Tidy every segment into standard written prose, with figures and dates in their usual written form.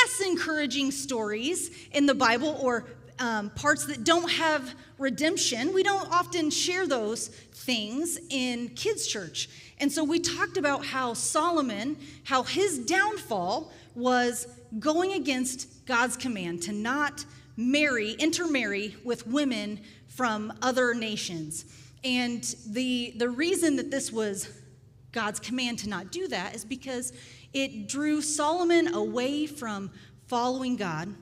less encouraging stories in the Bible, or parts that don't have redemption, we don't often share those things in kids' church. And so we talked about how Solomon, how his downfall was going against God's command to not intermarry with women from other nations. And the reason that this was God's command to not do that is because it drew Solomon away from following God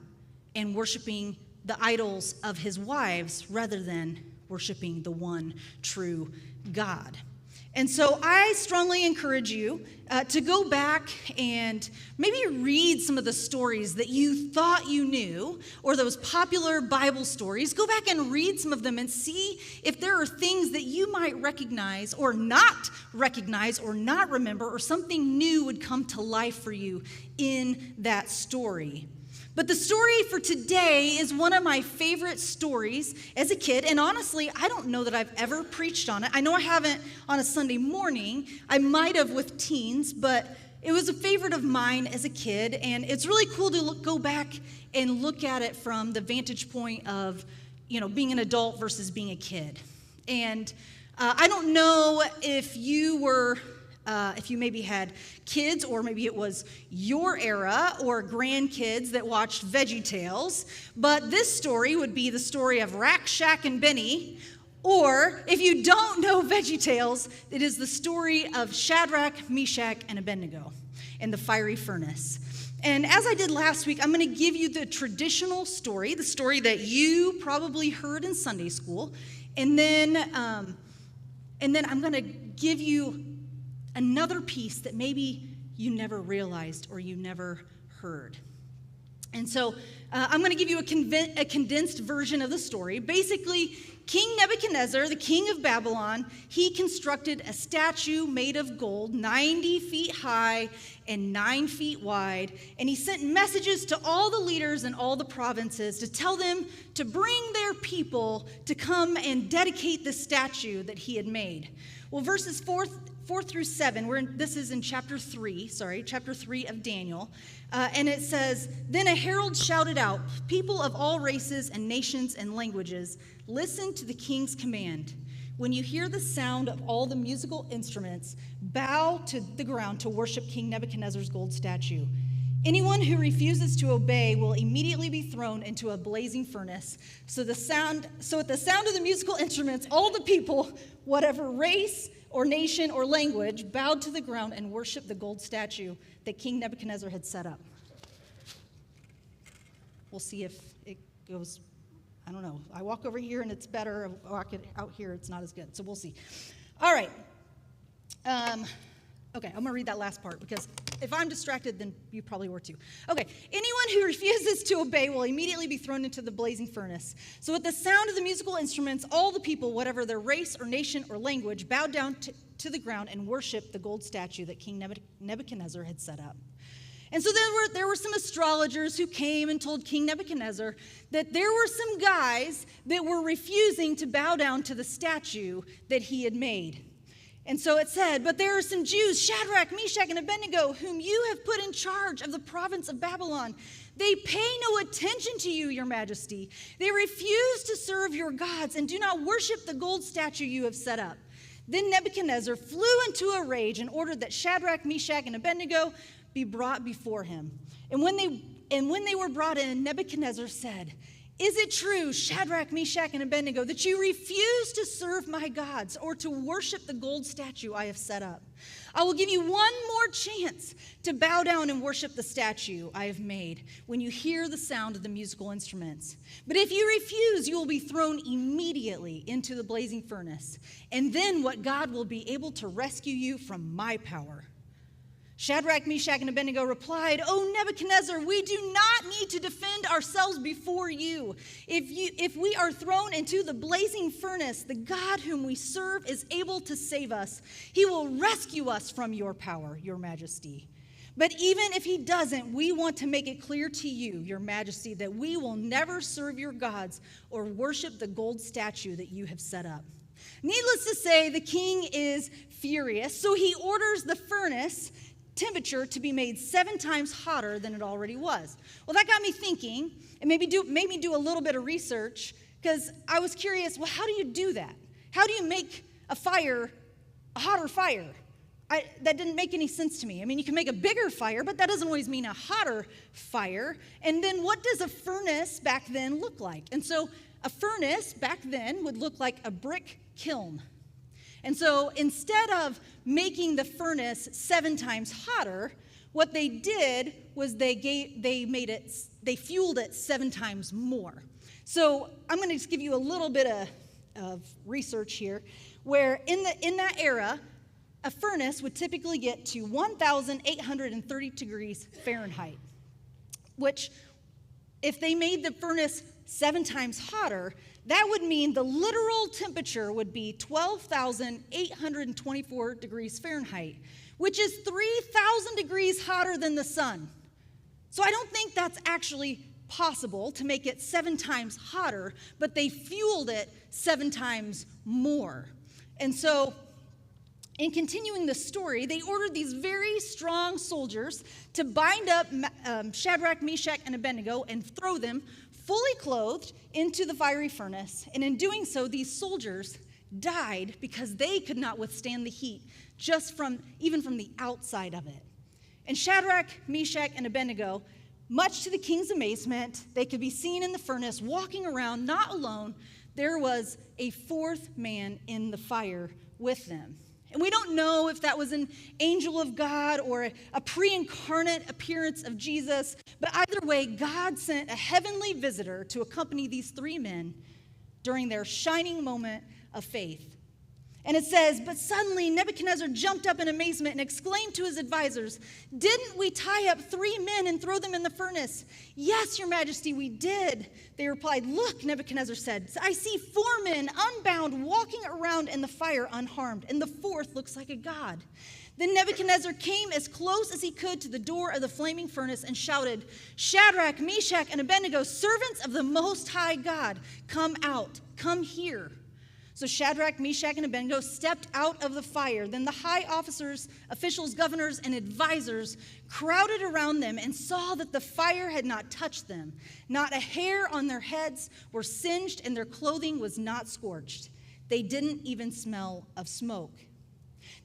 and worshiping the idols of his wives rather than worshiping the one true God. And so I strongly encourage you to go back and maybe read some of the stories that you thought you knew, or those popular Bible stories. Go back and read some of them and see if there are things that you might recognize or not remember, or something new would come to life for you in that story. But the story for today is one of my favorite stories as a kid, and honestly, I don't know that I've ever preached on it. I know I haven't on a Sunday morning. I might have with teens, but it was a favorite of mine as a kid, and it's really cool to go back and look at it from the vantage point of, being an adult versus being a kid. And I don't know if you maybe had kids, or maybe it was your era or grandkids that watched VeggieTales, but this story would be the story of Rack, Shack, and Benny. Or if you don't know VeggieTales, it is the story of Shadrach, Meshach, and Abednego in the fiery furnace. And as I did last week, I'm going to give you the traditional story, the story that you probably heard in Sunday school, and then I'm going to give you another piece that maybe you never realized or you never heard. And so I'm going to give you a condensed version of the story. Basically, King Nebuchadnezzar, the king of Babylon, he constructed a statue made of gold, 90 feet high and 9 feet wide, and he sent messages to all the leaders in all the provinces to tell them to bring their people to come and dedicate the statue that he had made. Well, verses 4 through 7, this is in chapter 3 of Daniel, and it says, "Then a herald shouted out, 'People of all races and nations and languages, listen to the king's command. When you hear the sound of all the musical instruments, bow to the ground to worship King Nebuchadnezzar's gold statue. Anyone who refuses to obey will immediately be thrown into a blazing furnace. So at the sound of the musical instruments, all the people, whatever race or nation or language, bowed to the ground and worshiped the gold statue that King Nebuchadnezzar had set up.'" We'll see if it goes, I don't know. I walk over here and it's better. I walk it out here, it's not as good. So we'll see. All right. Okay, I'm going to read that last part, because if I'm distracted, then you probably were too. Okay, "Anyone who refuses to obey will immediately be thrown into the blazing furnace. So at the sound of the musical instruments, all the people, whatever their race or nation or language, bowed down to the ground and worshiped the gold statue that King Nebuchadnezzar had set up." And so there were some astrologers who came and told King Nebuchadnezzar that there were some guys that were refusing to bow down to the statue that he had made. And so it said, "But there are some Jews, Shadrach, Meshach, and Abednego, whom you have put in charge of the province of Babylon. They pay no attention to you, your majesty. They refuse to serve your gods and do not worship the gold statue you have set up." Then Nebuchadnezzar flew into a rage and ordered that Shadrach, Meshach, and Abednego be brought before him. And when they were brought in, Nebuchadnezzar said, "Is it true, Shadrach, Meshach, and Abednego, that you refuse to serve my gods or to worship the gold statue I have set up? I will give you one more chance to bow down and worship the statue I have made when you hear the sound of the musical instruments. But if you refuse, you will be thrown immediately into the blazing furnace. And then what God will be able to rescue you from my power?" Shadrach, Meshach, and Abednego replied, "O Nebuchadnezzar, we do not need to defend ourselves before you. If we are thrown into the blazing furnace, the God whom we serve is able to save us. He will rescue us from your power, your majesty. But even if he doesn't, we want to make it clear to you, your majesty, that we will never serve your gods or worship the gold statue that you have set up." Needless to say, the king is furious, so he orders the furnace temperature to be made 7 times hotter than it already was. Well, that got me thinking, and made me do a little bit of research, because I was curious, well, how do you do that? How do you make a fire a hotter fire? That didn't make any sense to me. I mean, you can make a bigger fire, but that doesn't always mean a hotter fire. And then what does a furnace back then look like? And so a furnace back then would look like a brick kiln. And so instead of making the furnace 7 times hotter, what they did was they fueled it 7 times more. So I'm going to just give you a little bit of research here, where in that era, a furnace would typically get to 1,830 degrees Fahrenheit, which if they made the furnace 7 times hotter, that would mean the literal temperature would be 12,824 degrees Fahrenheit, which is 3,000 degrees hotter than the sun. So I don't think that's actually possible to make it 7 times hotter, but they fueled it 7 times more. And so in continuing the story, they ordered these very strong soldiers to bind up Shadrach, Meshach, and Abednego and throw them fully clothed into the fiery furnace. And in doing so, these soldiers died because they could not withstand the heat even from the outside of it. And Shadrach, Meshach, and Abednego, much to the king's amazement, they could be seen in the furnace walking around, not alone. There was a 4th man in the fire with them. And we don't know if that was an angel of God or a pre-incarnate appearance of Jesus, but either way, God sent a heavenly visitor to accompany these 3 men during their shining moment of faith. And it says, but suddenly Nebuchadnezzar jumped up in amazement and exclaimed to his advisors, "Didn't we tie up 3 men and throw them in the furnace?" "Yes, your majesty, we did." They replied. "Look," Nebuchadnezzar said, "I see 4 men unbound walking around in the fire unharmed, and the 4th looks like a god." Then Nebuchadnezzar came as close as he could to the door of the flaming furnace and shouted, "Shadrach, Meshach, and Abednego, servants of the Most High God, come out, come here." So Shadrach, Meshach, and Abednego stepped out of the fire. Then the high officers, officials, governors, and advisors crowded around them and saw that the fire had not touched them. Not a hair on their heads were singed, and their clothing was not scorched. They didn't even smell of smoke.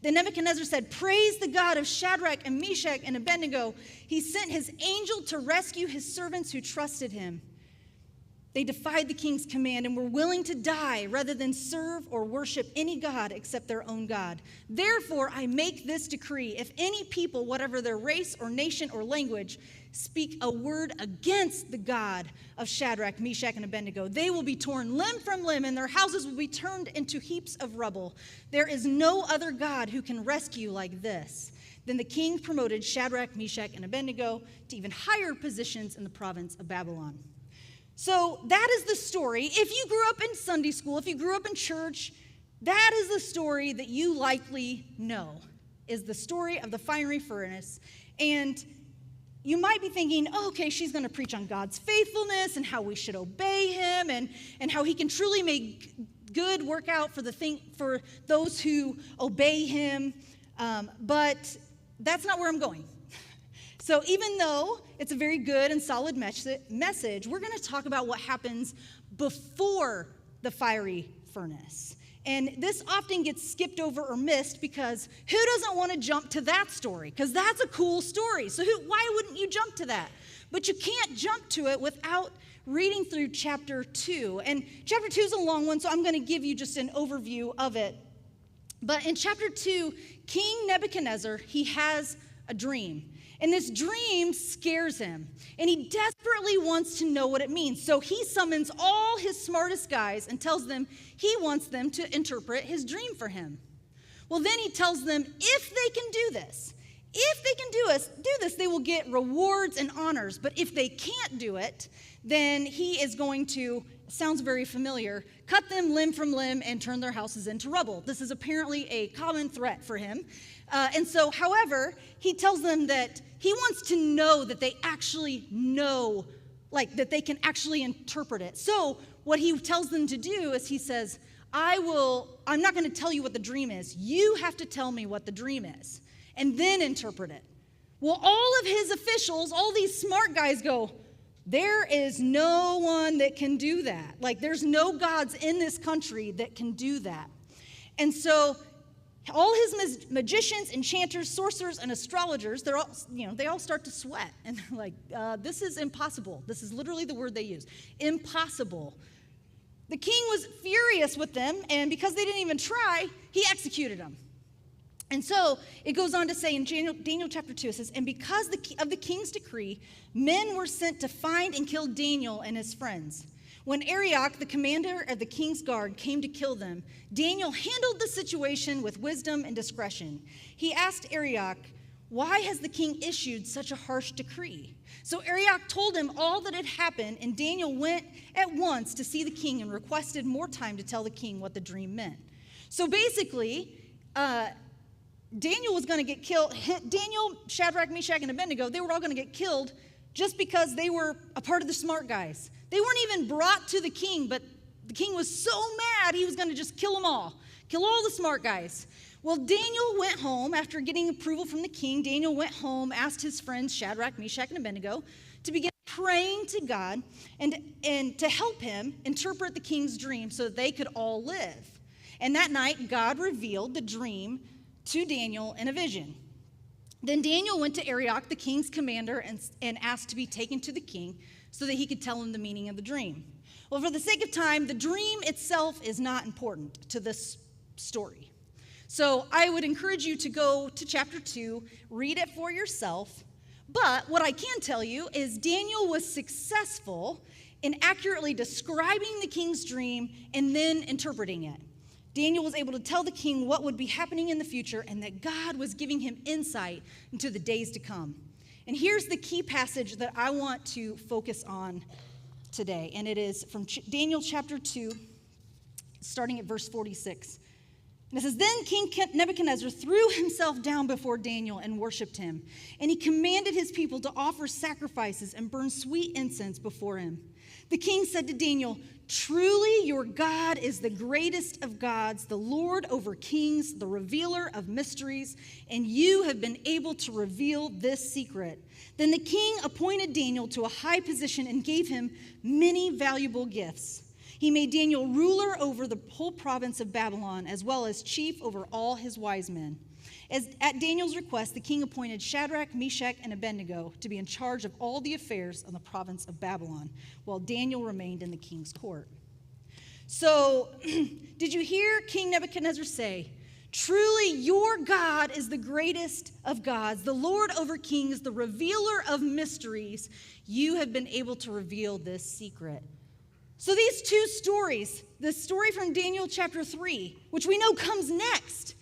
Then Nebuchadnezzar said, "Praise the God of Shadrach and Meshach and Abednego. He sent his angel to rescue his servants who trusted him. They defied the king's command and were willing to die rather than serve or worship any god except their own God. Therefore, I make this decree: if any people, whatever their race or nation or language, speak a word against the God of Shadrach, Meshach, and Abednego, they will be torn limb from limb, and their houses will be turned into heaps of rubble. There is no other God who can rescue like this." Then the king promoted Shadrach, Meshach, and Abednego to even higher positions in the province of Babylon. So that is the story. If you grew up in Sunday school, if you grew up in church, that is the story that you likely know, is the story of the fiery furnace. And you might be thinking, oh, okay, she's going to preach on God's faithfulness and how we should obey him and how he can truly make good work out for those who obey him. But that's not where I'm going. So even though it's a very good and solid message, we're going to talk about what happens before the fiery furnace. And this often gets skipped over or missed because who doesn't want to jump to that story? Because that's a cool story. So why wouldn't you jump to that? But you can't jump to it without reading through chapter 2. And chapter 2 is a long one, so I'm going to give you just an overview of it. But in chapter 2, King Nebuchadnezzar, he has a dream. And this dream scares him, and he desperately wants to know what it means. So he summons all his smartest guys and tells them he wants them to interpret his dream for him. Well, then he tells them if they can do this, they will get rewards and honors. But if they can't do it, then he is going to, sounds very familiar, cut them limb from limb and turn their houses into rubble. This is apparently a common threat for him. However, he tells them that he wants to know that they actually know, like that they can actually interpret it. So what he tells them to do is he says, I'm not going to tell you what the dream is. You have to tell me what the dream is and then interpret it. Well, all of his officials, all these smart guys go, there is no one that can do that. Like, there's no gods in this country that can do that. And so all his magicians, enchanters, sorcerers, and astrologers, they all start to sweat. And they're like, this is impossible. This is literally the word they use. Impossible. The king was furious with them, and because they didn't even try, he executed them. And so it goes on to say in Daniel chapter 2, it says, and because of the king's decree, men were sent to find and kill Daniel and his friends. When Arioch, the commander of the king's guard, came to kill them, Daniel handled the situation with wisdom and discretion. He asked Arioch, why has the king issued such a harsh decree? So Arioch told him all that had happened, and Daniel went at once to see the king and requested more time to tell the king what the dream meant. So basically, Daniel was going to get killed. Daniel, Shadrach, Meshach, and Abednego, they were all going to get killed just because they were a part of the smart guys. They weren't even brought to the king, but the king was so mad he was going to just kill them all, kill all the smart guys. Well, Daniel went home after getting approval from the king. Daniel went home, asked his friends Shadrach, Meshach, and Abednego to begin praying to God and to help him interpret the king's dream so that they could all live. And that night, God revealed the dream to Daniel in a vision. Then Daniel went to Arioch, the king's commander, and asked to be taken to the king so that he could tell him the meaning of the dream. Well, for the sake of time, the dream itself is not important to this story. So I would encourage you to go to chapter 2, read it for yourself. But what I can tell you is Daniel was successful in accurately describing the king's dream and then interpreting it. Daniel was able to tell the king what would be happening in the future and that God was giving him insight into the days to come. And here's the key passage that I want to focus on today, and it is from Daniel chapter 2, starting at verse 46. And it says, then King Nebuchadnezzar threw himself down before Daniel and worshiped him, and he commanded his people to offer sacrifices and burn sweet incense before him. The king said to Daniel, truly your God is the greatest of gods, the Lord over kings, the revealer of mysteries, and you have been able to reveal this secret. Then the king appointed Daniel to a high position and gave him many valuable gifts. He made Daniel ruler over the whole province of Babylon, as well as chief over all his wise men. At Daniel's request, the king appointed Shadrach, Meshach, and Abednego to be in charge of all the affairs of the province of Babylon, while Daniel remained in the king's court. So, did you hear King Nebuchadnezzar say, truly your God is the greatest of gods, the Lord over kings, the revealer of mysteries. You have been able to reveal this secret. So these two stories, the story from Daniel chapter 3, which we know comes next,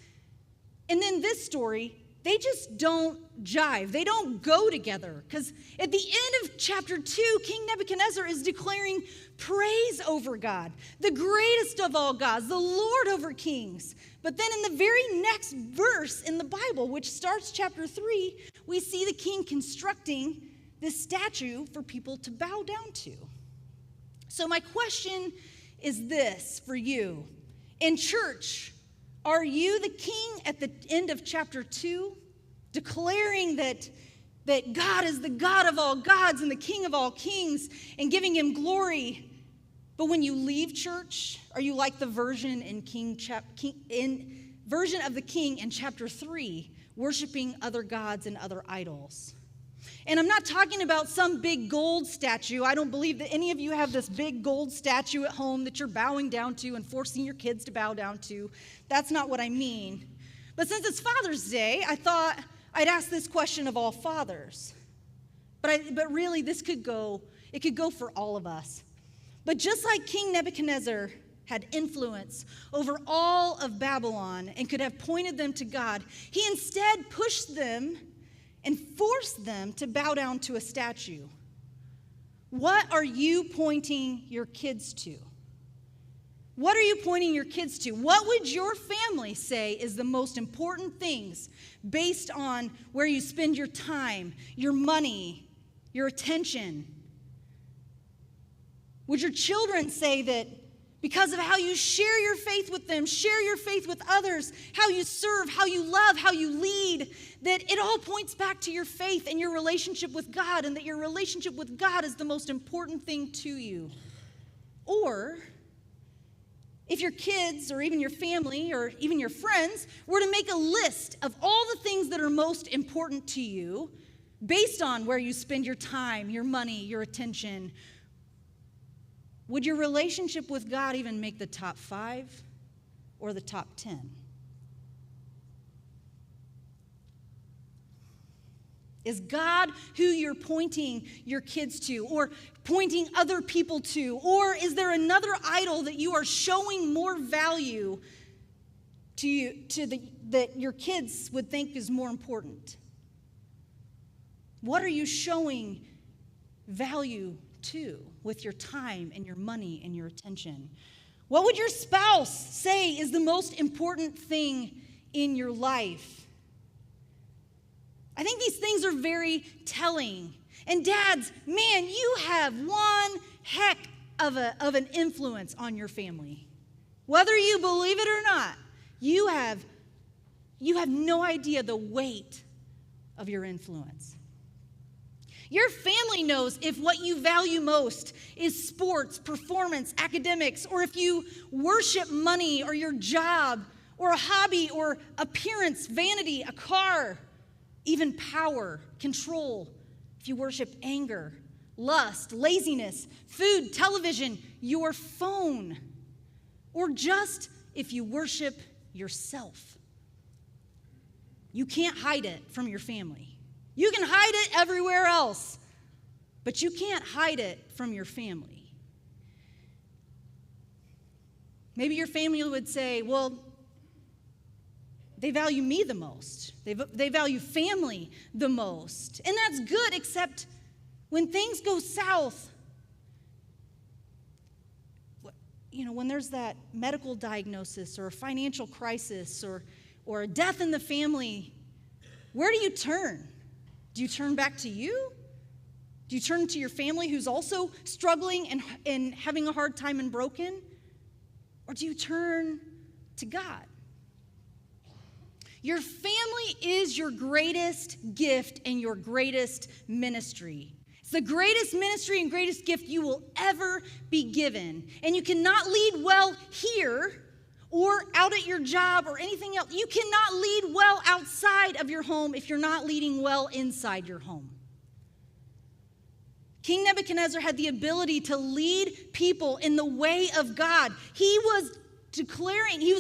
and then this story, they just don't jive. They don't go together. Because at the end of chapter 2, King Nebuchadnezzar is declaring praise over God, the greatest of all gods, the Lord over kings. But then in the very next verse in the Bible, which starts chapter 3, we see the king constructing this statue for people to bow down to. So my question is this for you. In church, are you the king at the end of chapter 2, declaring that God is the God of all gods and the King of all kings and giving him glory? But when you leave church, are you like the version version of the king in chapter 3, worshiping other gods and other idols? And I'm not talking about some big gold statue. I don't believe that any of you have this big gold statue at home that you're bowing down to and forcing your kids to bow down to. That's not what I mean. But since it's Father's Day, I thought I'd ask this question of all fathers. But really, it could go for all of us. But just like King Nebuchadnezzar had influence over all of Babylon and could have pointed them to God, he instead pushed them and force them to bow down to a statue. What are you pointing your kids to? What are you pointing your kids to? What would your family say is the most important things based on where you spend your time, your money, your attention? Would your children say that because of how you share your faith with them, share your faith with others, how you serve, how you love, how you lead, that it all points back to your faith and your relationship with God, and that your relationship with God is the most important thing to you. Or if your kids or even your family or even your friends were to make a list of all the things that are most important to you based on where you spend your time, your money, your attention, would your relationship with God even make the top 5 or the top 10? Is God who you're pointing your kids to or pointing other people to? Or is there another idol that you are showing more value to you, that your kids would think is more important? What are you showing value to with your time and your money and your attention? What would your spouse say is the most important thing in your life? I think these things are very telling. And dads, man, you have one heck of an influence on your family. Whether you believe it or not, you have no idea the weight of your influence. Your family knows if what you value most is sports, performance, academics, or if you worship money or your job or a hobby or appearance, vanity, a car, even power, control. If you worship anger, lust, laziness, food, television, your phone, or just if you worship yourself. You can't hide it from your family. You can hide it everywhere else, but you can't hide it from your family. Maybe your family would say, well, they value me the most. They value family the most. And that's good, except when things go south, when there's that medical diagnosis or a financial crisis or a death in the family, where do you turn? Do you turn back to you? Do you turn to your family who's also struggling and having a hard time and broken? Or do you turn to God? Your family is your greatest gift and your greatest ministry. It's the greatest ministry and greatest gift you will ever be given. And you cannot lead well here or out at your job or anything else. You cannot lead well outside of your home if you're not leading well inside your home. King Nebuchadnezzar had the ability to lead people in the way of God. He was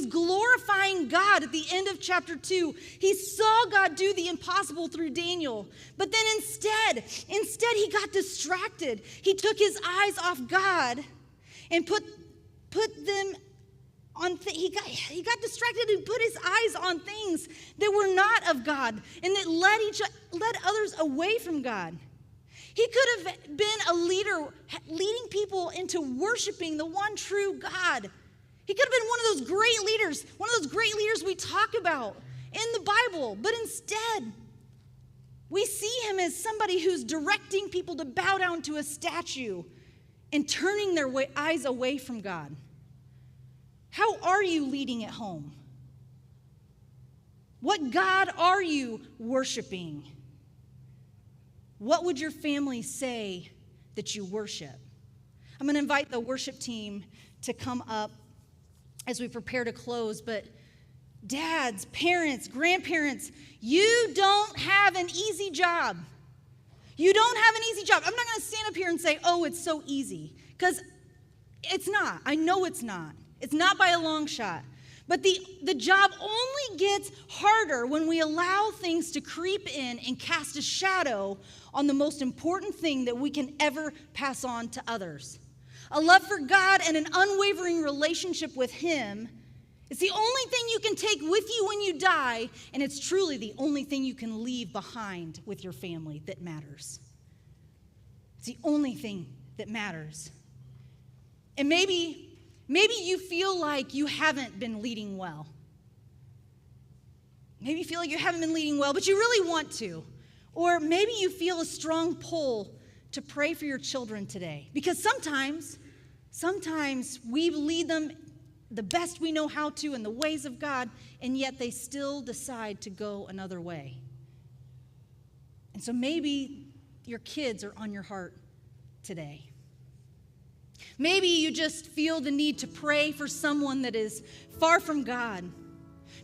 glorifying God at the end of chapter 2. He saw God do the impossible through Daniel. But then instead he got distracted. He took his eyes off God and put them on he got distracted and put his eyes on things that were not of God and that led others away from God. He could have been a leader leading people into worshiping the one true God. He could have been one of those great leaders we talk about in the Bible. But instead, we see him as somebody who's directing people to bow down to a statue and turning their eyes away from God. How are you leading at home? What God are you worshiping? What would your family say that you worship? I'm going to invite the worship team to come up as we prepare to close, but dads, parents, grandparents, you don't have an easy job. You don't have an easy job. I'm not going to stand up here and say, oh, it's so easy, because it's not. I know it's not. It's not by a long shot. But the job only gets harder when we allow things to creep in and cast a shadow on the most important thing that we can ever pass on to others. A love for God and an unwavering relationship with Him is the only thing you can take with you when you die, and it's truly the only thing you can leave behind with your family that matters. It's the only thing that matters. And maybe you feel like you haven't been leading well. Maybe you feel like you haven't been leading well, but you really want to. Or maybe you feel a strong pull to pray for your children today. Because sometimes Sometimes we lead them the best we know how to in the ways of God, and yet they still decide to go another way. And so maybe your kids are on your heart today. Maybe you just feel the need to pray for someone that is far from God.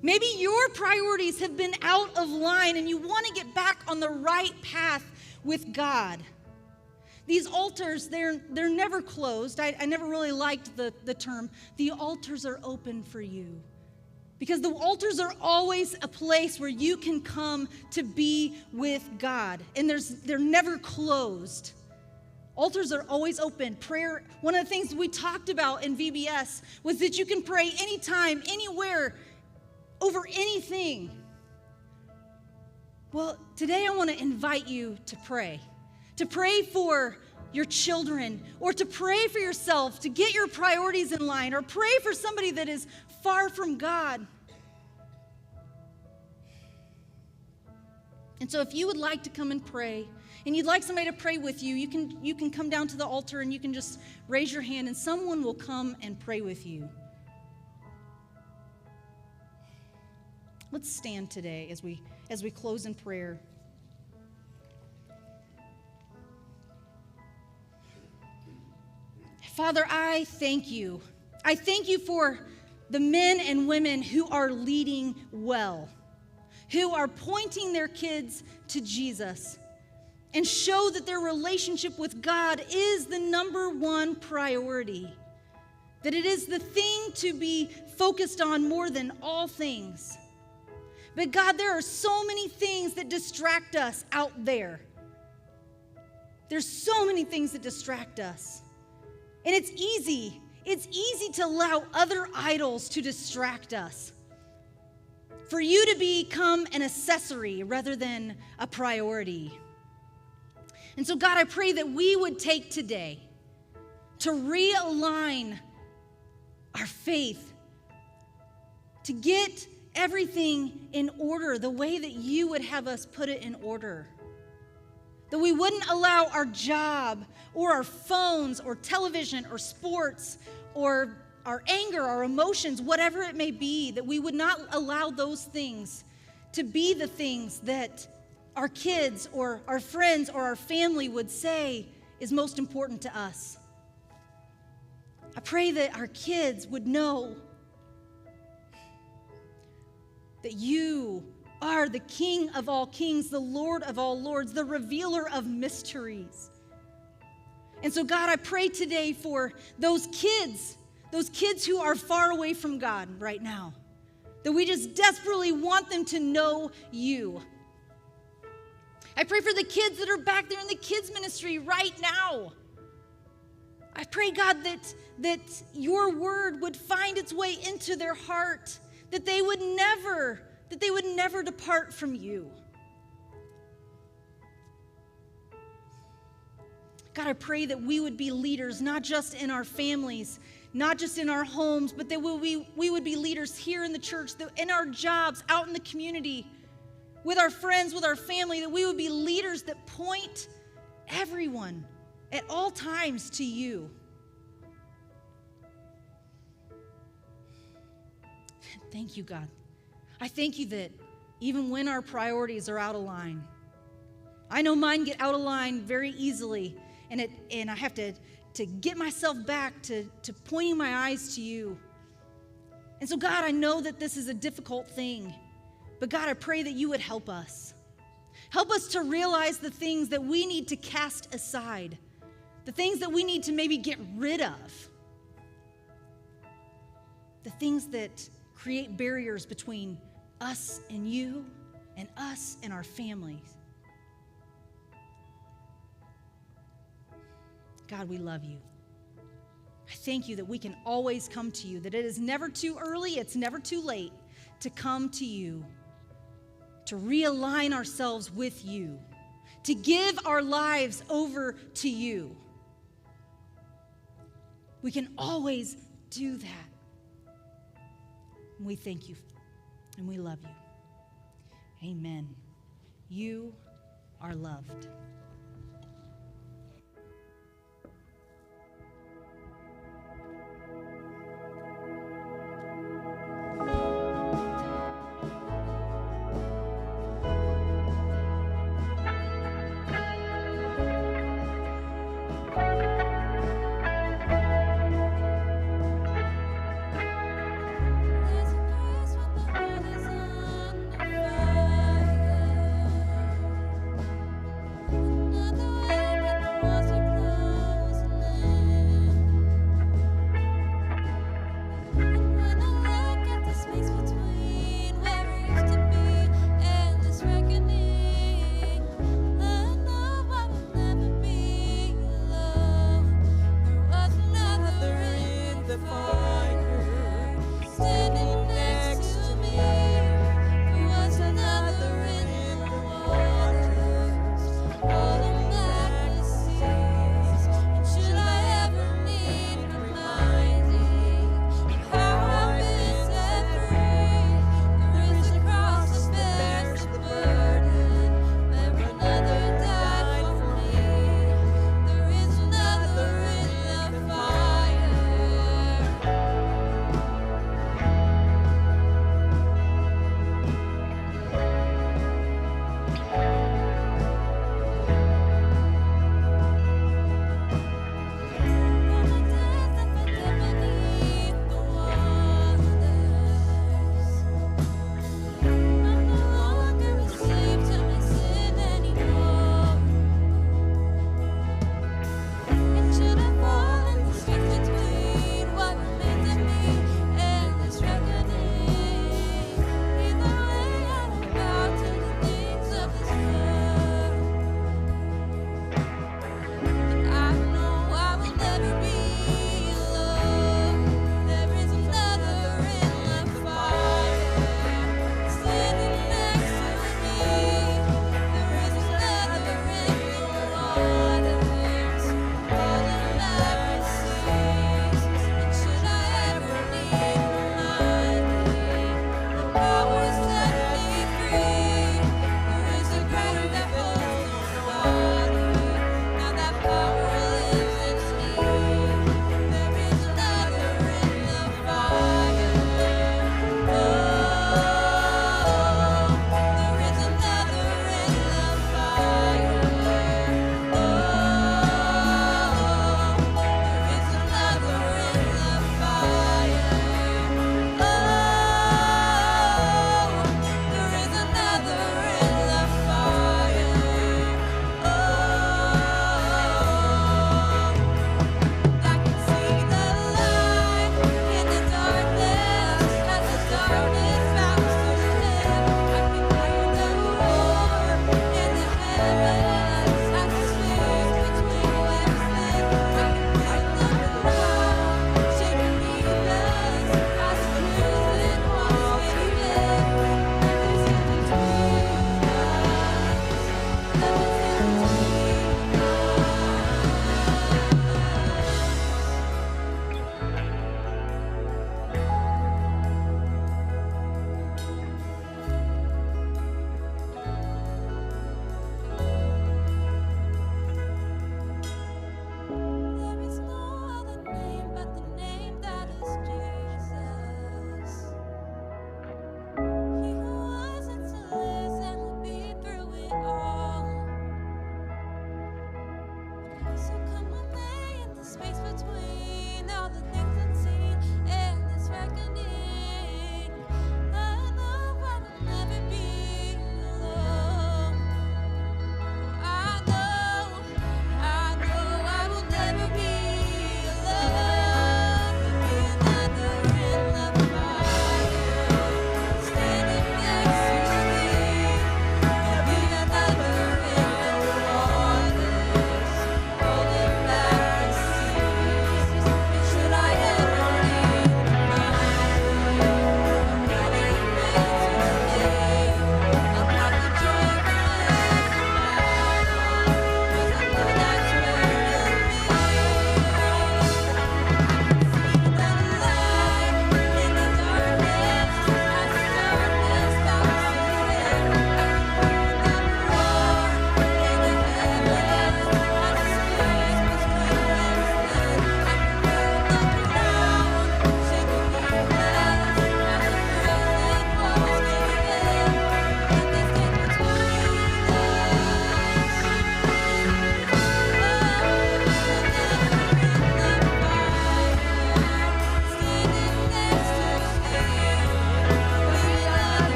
Maybe your priorities have been out of line and you want to get back on the right path with God. These altars, they're never closed. I never really liked the term. The altars are open for you. Because the altars are always a place where you can come to be with God. And they're never closed. Altars are always open. Prayer, one of the things we talked about in VBS was that you can pray anytime, anywhere, over anything. Well, today I want to invite you to pray. To pray for your children, or to pray for yourself, to get your priorities in line, or pray for somebody that is far from God. And so if you would like to come and pray, and you'd like somebody to pray with you, you can come down to the altar and you can just raise your hand and someone will come and pray with you. Let's stand today as we close in prayer. Father, I thank you. I thank you for the men and women who are leading well, who are pointing their kids to Jesus and show that their relationship with God is the number one priority, that it is the thing to be focused on more than all things. But God, there are so many things that distract us out there. There's so many things that distract us. And it's easy to allow other idols to distract us, for you to become an accessory rather than a priority. And so, God, I pray that we would take today to realign our faith, to get everything in order the way that you would have us put it in order. That we wouldn't allow our job or our phones or television or sports or our anger, our emotions, whatever it may be, that we would not allow those things to be the things that our kids or our friends or our family would say is most important to us. I pray that our kids would know that you are the King of all kings, the Lord of all lords, the revealer of mysteries. And so, God, I pray today for those kids who are far away from God right now, that we just desperately want them to know you. I pray for the kids that are back there in the kids ministry right now. I pray, God, that your word would find its way into their heart, that they would never depart from you. God, I pray that we would be leaders, not just in our families, not just in our homes, but that we would be leaders here in the church, in our jobs, out in the community, with our friends, with our family, that we would be leaders that point everyone at all times to you. Thank you, God. I thank you that even when our priorities are out of line, I know mine get out of line very easily, and I have to get myself back to pointing my eyes to you. And so, God, I know that this is a difficult thing, but God, I pray that you would help us. Help us to realize the things that we need to cast aside, the things that we need to maybe get rid of, the things that create barriers between us and you and us and our families. God, we love you. I thank you that we can always come to you, that it is never too early, it's never too late to come to you, to realign ourselves with you, to give our lives over to you. We can always do that. And we thank you and we love you. Amen. You are loved.